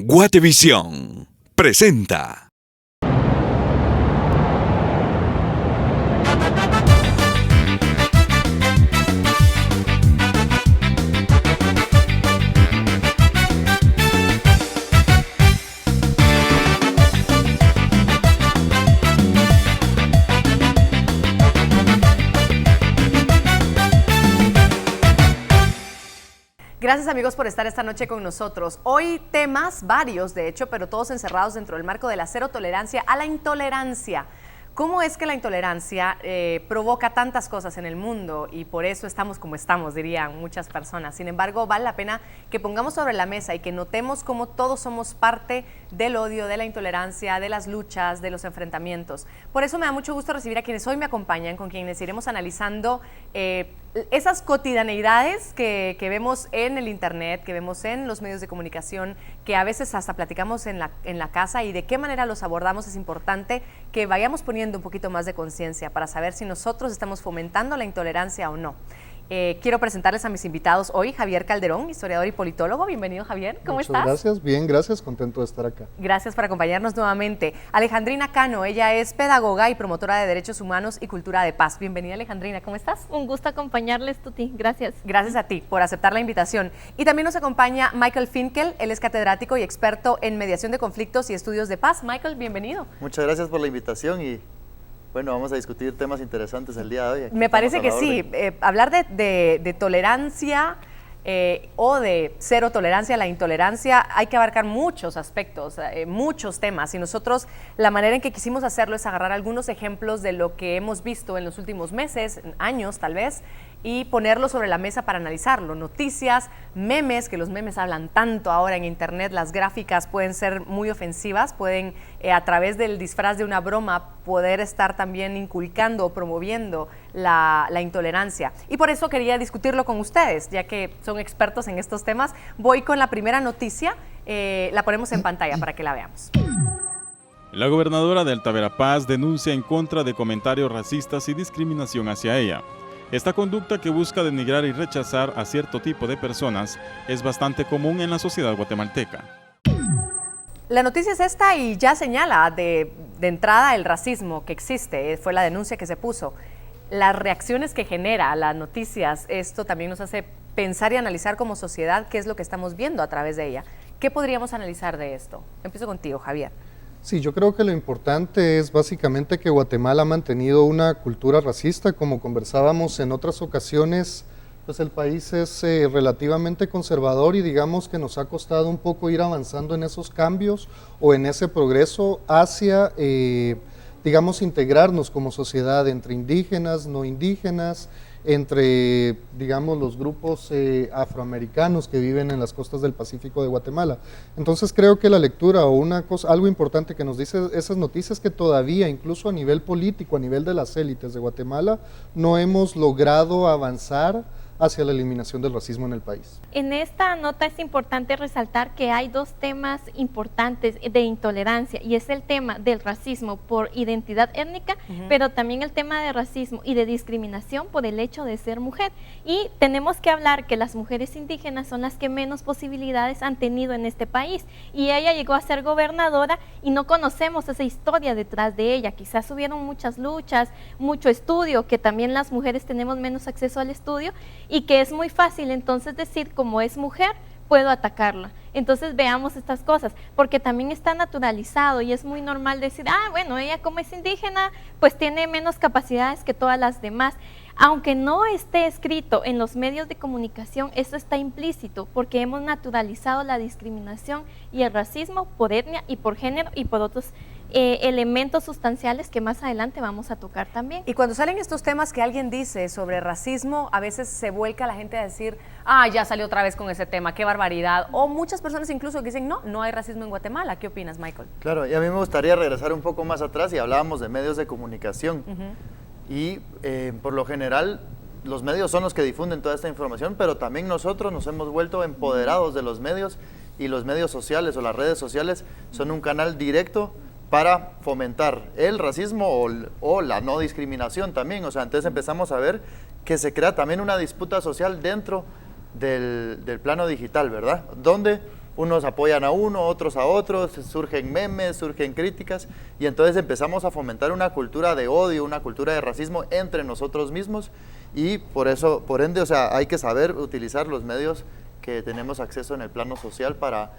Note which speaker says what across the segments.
Speaker 1: Guatevisión presenta.
Speaker 2: Gracias amigos por estar esta noche con nosotros. Hoy temas varios, de hecho, pero todos encerrados dentro del marco de la cero tolerancia a la intolerancia. ¿Cómo es que la intolerancia provoca tantas cosas en el mundo y por eso estamos como estamos, dirían muchas personas? Sin embargo, vale la pena que pongamos sobre la mesa y que notemos cómo todos somos parte del odio, de la intolerancia, de las luchas, de los enfrentamientos. Por eso me da mucho gusto recibir a quienes hoy me acompañan, con quienes iremos analizando esas cotidianeidades que vemos en el internet, que vemos en los medios de comunicación, que a veces hasta platicamos en la casa, y de qué manera los abordamos. Es importante que vayamos poniendo un poquito más de conciencia para saber si nosotros estamos fomentando la intolerancia o no. Quiero presentarles a mis invitados hoy. Javier Calderón, historiador y politólogo. Bienvenido, Javier. ¿Cómo estás?
Speaker 3: Muchas gracias, bien, gracias, contento de estar acá.
Speaker 2: Gracias por acompañarnos nuevamente. Alejandrina Cano, ella es pedagoga y promotora de derechos humanos y cultura de paz. Bienvenida, Alejandrina, ¿cómo estás?
Speaker 4: Un gusto acompañarles, Tuti, gracias.
Speaker 2: Gracias a ti por aceptar la invitación. Y también nos acompaña Michael Finkel, él es catedrático y experto en mediación de conflictos y estudios de paz. Michael, bienvenido.
Speaker 5: Muchas gracias por la invitación y bueno, vamos a discutir temas interesantes el día de hoy. Aquí
Speaker 2: me parece que sí, hablar de tolerancia o de cero tolerancia a la intolerancia hay que abarcar muchos aspectos, muchos temas, y nosotros la manera en que quisimos hacerlo es agarrar algunos ejemplos de lo que hemos visto en los últimos meses, años tal vez, y ponerlo sobre la mesa para analizarlo. Noticias, memes, que los memes hablan tanto ahora en internet, las gráficas pueden ser muy ofensivas, pueden a través del disfraz de una broma poder estar también inculcando o promoviendo la intolerancia. Y por eso quería discutirlo con ustedes, ya que son expertos en estos temas. Voy con la primera noticia, la ponemos en pantalla para que la veamos.
Speaker 6: La gobernadora de Alta Verapaz denuncia en contra de comentarios racistas y discriminación hacia ella. Esta conducta, que busca denigrar y rechazar a cierto tipo de personas, es bastante común en la sociedad guatemalteca.
Speaker 2: La noticia es esta y ya señala de entrada el racismo que existe, fue la denuncia que se puso. Las reacciones que genera las noticias, esto también nos hace pensar y analizar como sociedad qué es lo que estamos viendo a través de ella. ¿Qué podríamos analizar de esto? Empiezo contigo, Javier.
Speaker 3: Sí, yo creo que lo importante es básicamente que Guatemala ha mantenido una cultura racista. Como conversábamos en otras ocasiones, pues el país es relativamente conservador y digamos que nos ha costado un poco ir avanzando en esos cambios o en ese progreso hacia, digamos, integrarnos como sociedad entre indígenas, no indígenas, entre, digamos, los grupos afroamericanos que viven en las costas del Pacífico de Guatemala. Entonces creo que la lectura o algo importante que nos dice esas noticias es que todavía, incluso a nivel político, a nivel de las élites de Guatemala, no hemos logrado avanzar hacia la eliminación del racismo en el país.
Speaker 4: En esta nota es importante resaltar que hay dos temas importantes de intolerancia, y es el tema del racismo por identidad étnica, pero también el tema de racismo y de discriminación por el hecho de ser mujer. Y tenemos que hablar que las mujeres indígenas son las que menos posibilidades han tenido en este país, y ella llegó a ser gobernadora y no conocemos esa historia detrás de ella. Quizás hubieron muchas luchas, mucho estudio, que también las mujeres tenemos menos acceso al estudio, y que es muy fácil entonces decir, como es mujer, puedo atacarla. Entonces veamos estas cosas, porque también está naturalizado y es muy normal decir, bueno, ella como es indígena, pues tiene menos capacidades que todas las demás. Aunque no esté escrito en los medios de comunicación, eso está implícito, porque hemos naturalizado la discriminación y el racismo por etnia y por género y por otros elementos sustanciales que más adelante vamos a tocar también.
Speaker 2: Y cuando salen estos temas que alguien dice sobre racismo, a veces se vuelca la gente a decir, ya salió otra vez con ese tema, qué barbaridad. O muchas personas incluso que dicen, no hay racismo en Guatemala. ¿Qué opinas, Michael?
Speaker 5: Claro, y a mí me gustaría regresar un poco más atrás y hablábamos de medios de comunicación. Y por lo general los medios son los que difunden toda esta información, pero también nosotros nos hemos vuelto empoderados de los medios, y los medios sociales o las redes sociales son un canal directo para fomentar el racismo o la no discriminación también. O sea, entonces empezamos a ver que se crea también una disputa social dentro del plano digital, ¿verdad? Donde unos apoyan a uno, otros a otros, surgen memes, surgen críticas, y entonces empezamos a fomentar una cultura de odio, una cultura de racismo entre nosotros mismos, y por ende, o sea, hay que saber utilizar los medios que tenemos acceso en el plano social para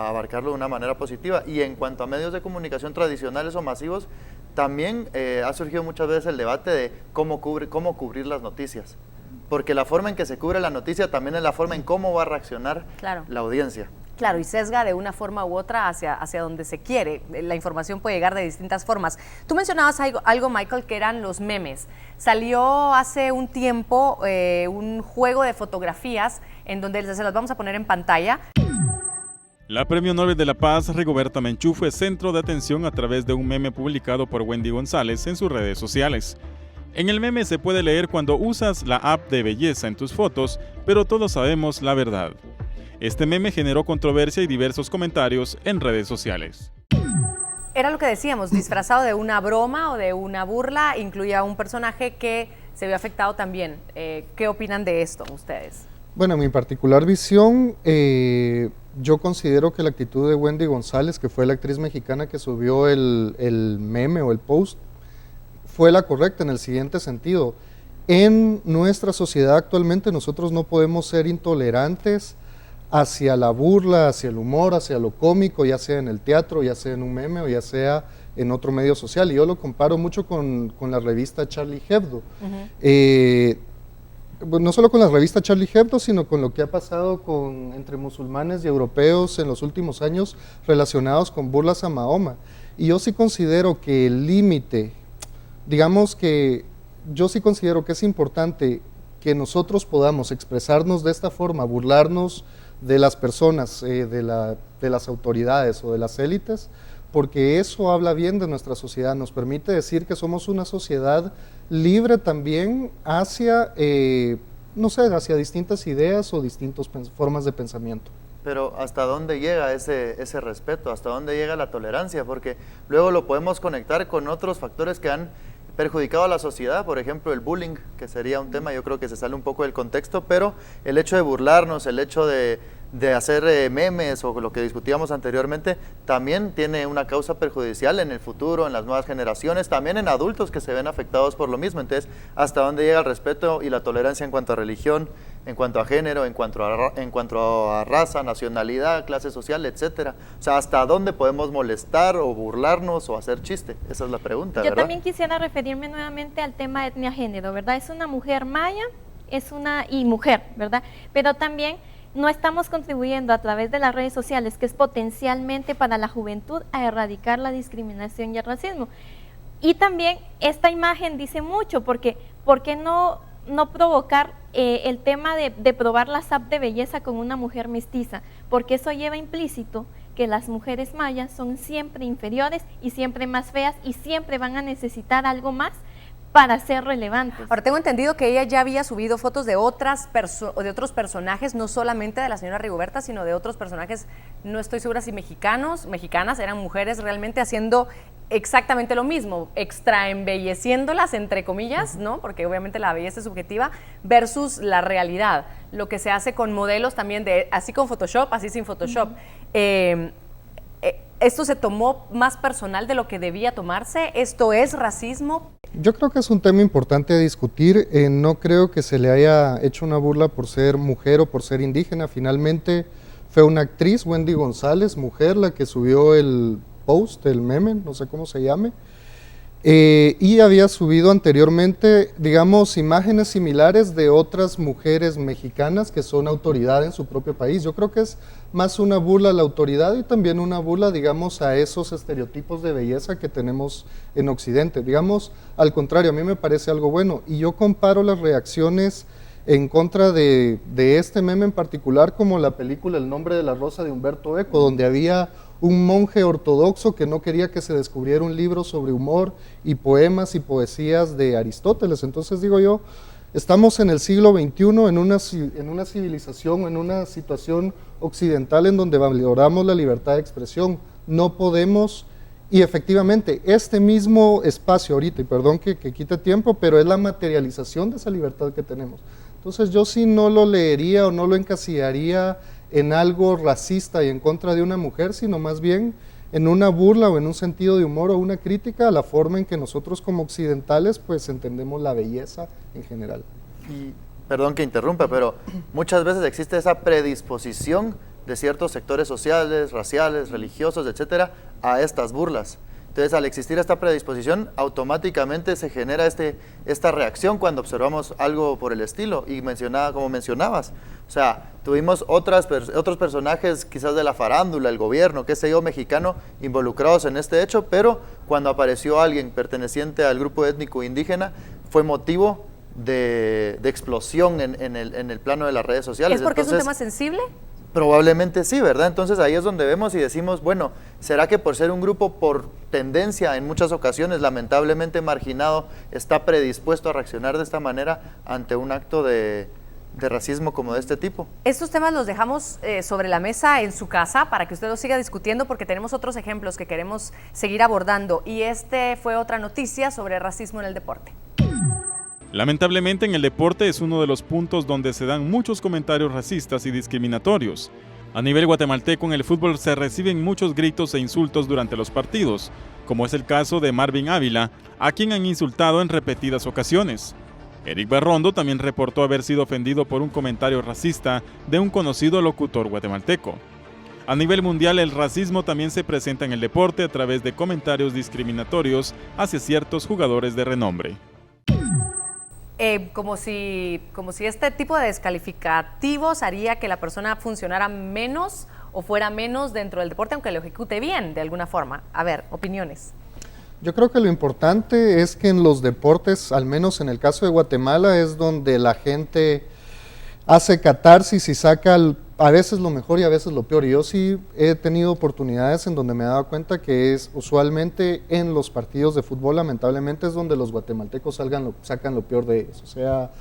Speaker 5: abarcarlo de una manera positiva. Y en cuanto a medios de comunicación tradicionales o masivos, también ha surgido muchas veces el debate de cómo cubrir las noticias, porque la forma en que se cubre la noticia también es la forma en cómo va a reaccionar la audiencia.
Speaker 2: Claro, y sesga de una forma u otra hacia donde se quiere. La información puede llegar de distintas formas. Tú mencionabas algo, Michael, que eran los memes. Salió hace un tiempo un juego de fotografías en donde se las vamos a poner en pantalla.
Speaker 6: La Premio Nobel de la Paz, Rigoberta Menchú, fue centro de atención a través de un meme publicado por Wendy González en sus redes sociales. En el meme se puede leer cuando usas la app de belleza en tus fotos, pero todos sabemos la verdad. Este meme generó controversia y diversos comentarios en redes sociales.
Speaker 2: Era lo que decíamos, disfrazado de una broma o de una burla, incluía un personaje que se vio afectado también. ¿Qué opinan de esto ustedes?
Speaker 3: Bueno, en mi particular visión, yo considero que la actitud de Wendy González, que fue la actriz mexicana que subió el meme o el post, fue la correcta en el siguiente sentido. En nuestra sociedad actualmente nosotros no podemos ser intolerantes hacia la burla, hacia el humor, hacia lo cómico, ya sea en el teatro, ya sea en un meme o ya sea en otro medio social. Y yo lo comparo mucho con la revista Charlie Hebdo. No solo con la revista Charlie Hebdo, sino con lo que ha pasado entre musulmanes y europeos en los últimos años relacionados con burlas a Mahoma. Y yo sí considero que el límite, yo sí considero que es importante que nosotros podamos expresarnos de esta forma, burlarnos de las personas, de las autoridades o de las élites, porque eso habla bien de nuestra sociedad, nos permite decir que somos una sociedad libre también hacia, hacia distintas ideas o distintas formas de pensamiento.
Speaker 5: Pero ¿hasta dónde llega ese respeto? ¿Hasta dónde llega la tolerancia? Porque luego lo podemos conectar con otros factores que han perjudicado a la sociedad, por ejemplo el bullying, que sería un tema, yo creo que se sale un poco del contexto, pero el hecho de burlarnos, el hecho de hacer memes o lo que discutíamos anteriormente, también tiene una causa perjudicial en el futuro, en las nuevas generaciones, también en adultos que se ven afectados por lo mismo. Entonces, ¿hasta dónde llega el respeto y la tolerancia en cuanto a religión, en cuanto a género, en cuanto a raza, nacionalidad, clase social, etcétera? O sea, ¿hasta dónde podemos molestar o burlarnos o hacer chiste? Esa es la pregunta,
Speaker 4: Yo
Speaker 5: ¿verdad?
Speaker 4: también quisiera referirme nuevamente al tema de etnia-género, ¿verdad? Es una mujer maya, y mujer, ¿verdad? Pero también no estamos contribuyendo a través de las redes sociales, que es potencialmente para la juventud, a erradicar la discriminación y el racismo. Y también esta imagen dice mucho, porque ¿por qué no provocar el tema de probar las apps de belleza con una mujer mestiza? Porque eso lleva implícito que las mujeres mayas son siempre inferiores y siempre más feas y siempre van a necesitar algo más para ser relevantes.
Speaker 2: Ahora, tengo entendido que ella ya había subido fotos de otros personajes, no solamente de la señora Rigoberta, sino de otros personajes, no estoy segura si mexicanas, eran mujeres realmente haciendo exactamente lo mismo, extra embelleciéndolas, entre comillas, ¿no? Porque obviamente la belleza es subjetiva, versus la realidad, lo que se hace con modelos también, así con Photoshop, así sin Photoshop. ¿Esto se tomó más personal de lo que debía tomarse? ¿Esto es racismo?
Speaker 3: Yo creo que es un tema importante a discutir. No creo que se le haya hecho una burla por ser mujer o por ser indígena. Finalmente fue una actriz, Wendy González, mujer, la que subió el post, el meme, no sé cómo se llame. Y había subido anteriormente, digamos, imágenes similares de otras mujeres mexicanas que son autoridad en su propio país. Yo creo que es más una burla a la autoridad y también una burla, digamos, a esos estereotipos de belleza que tenemos en Occidente. Digamos, al contrario, a mí me parece algo bueno. Y yo comparo las reacciones en contra de este meme en particular como la película El nombre de la rosa de Humberto Eco, donde había un monje ortodoxo que no quería que se descubriera un libro sobre humor y poemas y poesías de Aristóteles. Entonces digo yo, estamos en el siglo XXI, en una civilización, en una situación occidental en donde valoramos la libertad de expresión. No podemos, y efectivamente, este mismo espacio ahorita, y perdón que quite tiempo, pero es la materialización de esa libertad que tenemos. Entonces yo sí no lo leería o no lo encasillaría en algo racista y en contra de una mujer, sino más bien en una burla o en un sentido de humor o una crítica a la forma en que nosotros como occidentales pues entendemos la belleza en general.
Speaker 5: Y perdón que interrumpa, pero muchas veces existe esa predisposición de ciertos sectores sociales, raciales, religiosos, etcétera, a estas burlas. Entonces, al existir esta predisposición, automáticamente se genera esta reacción cuando observamos algo por el estilo. Y como mencionabas, o sea, tuvimos otros personajes quizás de la farándula, el gobierno, qué sé yo, mexicano, involucrados en este hecho, pero cuando apareció alguien perteneciente al grupo étnico indígena, fue motivo de explosión en el plano de las redes sociales.
Speaker 2: ¿Es porque es un tema sensible?
Speaker 5: Probablemente sí, ¿verdad? Entonces ahí es donde vemos y decimos, bueno, ¿será que por ser un grupo por tendencia en muchas ocasiones lamentablemente marginado está predispuesto a reaccionar de esta manera ante un acto de racismo como de este tipo?
Speaker 2: Estos temas los dejamos sobre la mesa en su casa para que usted los siga discutiendo porque tenemos otros ejemplos que queremos seguir abordando y este fue otra noticia sobre racismo en el deporte.
Speaker 6: Lamentablemente en el deporte es uno de los puntos donde se dan muchos comentarios racistas y discriminatorios. A nivel guatemalteco en el fútbol se reciben muchos gritos e insultos durante los partidos, como es el caso de Marvin Ávila, a quien han insultado en repetidas ocasiones. Eric Barrondo también reportó haber sido ofendido por un comentario racista de un conocido locutor guatemalteco. A nivel mundial el racismo también se presenta en el deporte a través de comentarios discriminatorios hacia ciertos jugadores de renombre.
Speaker 2: Como si este tipo de descalificativos haría que la persona funcionara menos o fuera menos dentro del deporte, aunque lo ejecute bien de alguna forma. A ver, opiniones.
Speaker 3: Yo creo que lo importante es que en los deportes, al menos en el caso de Guatemala, es donde la gente hace catarsis y saca a veces lo mejor y a veces lo peor. Y yo sí he tenido oportunidades en donde me he dado cuenta que es usualmente en los partidos de fútbol, lamentablemente, es donde los guatemaltecos sacan lo peor de ellos. O sea,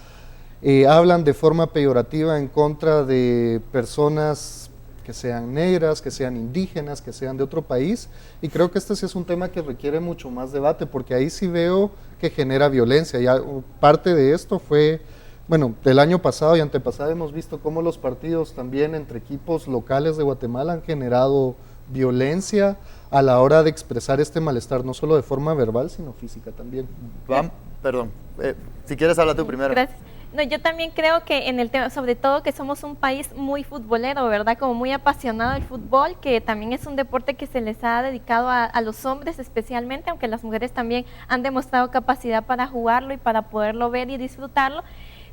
Speaker 3: hablan de forma peyorativa en contra de personas que sean negras, que sean indígenas, que sean de otro país, y creo que este sí es un tema que requiere mucho más debate, porque ahí sí veo que genera violencia. Ya parte de esto fue, bueno, del año pasado y antepasado hemos visto cómo los partidos también entre equipos locales de Guatemala han generado violencia a la hora de expresar este malestar, no solo de forma verbal, sino física también.
Speaker 5: Perdón, si quieres habla tú primero.
Speaker 4: Gracias. No, yo también creo que en el tema, sobre todo que somos un país muy futbolero, ¿verdad? Como muy apasionado del fútbol, que también es un deporte que se les ha dedicado a los hombres especialmente, aunque las mujeres también han demostrado capacidad para jugarlo y para poderlo ver y disfrutarlo.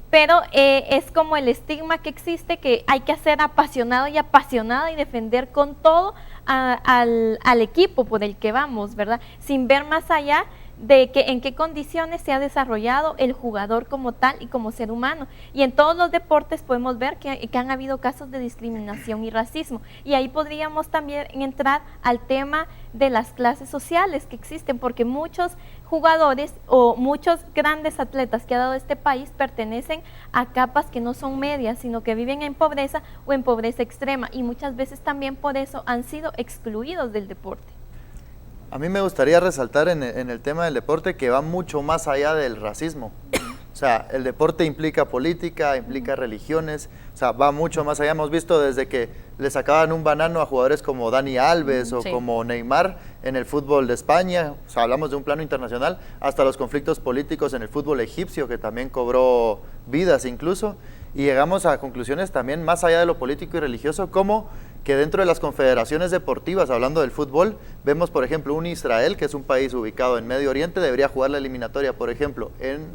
Speaker 4: Pero es como el estigma que existe, que hay que ser apasionado y apasionada y defender con todo al equipo por el que vamos, ¿verdad? Sin ver más allá de que en qué condiciones se ha desarrollado el jugador como tal y como ser humano. Y en todos los deportes podemos ver que han habido casos de discriminación y racismo. Y ahí podríamos también entrar al tema de las clases sociales que existen, porque muchos jugadores o muchos grandes atletas que ha dado este país pertenecen a capas que no son medias, sino que viven en pobreza o en pobreza extrema, y muchas veces también por eso han sido excluidos del deporte.
Speaker 5: A mí me gustaría resaltar en el tema del deporte que va mucho más allá del racismo. O sea, el deporte implica política, implica religiones, o sea, va mucho más allá. Hemos visto desde que le sacaban un banano a jugadores como Dani Alves o como Neymar en el fútbol de España, o sea, hablamos de un plano internacional, hasta los conflictos políticos en el fútbol egipcio, que también cobró vidas incluso, y llegamos a conclusiones también más allá de lo político y religioso, como que dentro de las confederaciones deportivas, hablando del fútbol, vemos por ejemplo un Israel, que es un país ubicado en Medio Oriente, debería jugar la eliminatoria, por ejemplo, en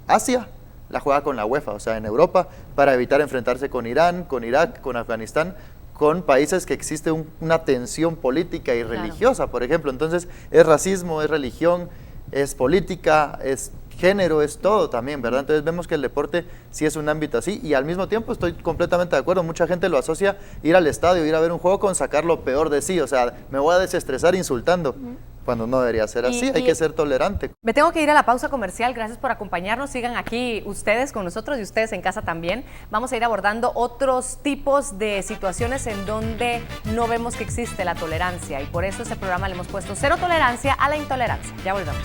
Speaker 5: Asia, la juega con la UEFA, o sea, en Europa, para evitar enfrentarse con Irán, con Irak, con Afganistán, con países que existe una tensión política y religiosa, por ejemplo. Entonces, es racismo, es religión, es política, es género, es todo también, ¿verdad? Entonces vemos que el deporte sí es un ámbito así, y al mismo tiempo estoy completamente de acuerdo, mucha gente lo asocia ir al estadio, ir a ver un juego con sacar lo peor de sí, o sea, me voy a desestresar insultando, cuando no debería ser así, hay que ser tolerante.
Speaker 2: Me tengo que ir a la pausa comercial, gracias por acompañarnos, sigan aquí ustedes con nosotros y ustedes en casa también. Vamos a ir abordando otros tipos de situaciones en donde no vemos que existe la tolerancia, y por eso este programa le hemos puesto cero tolerancia a la intolerancia. Ya volvemos.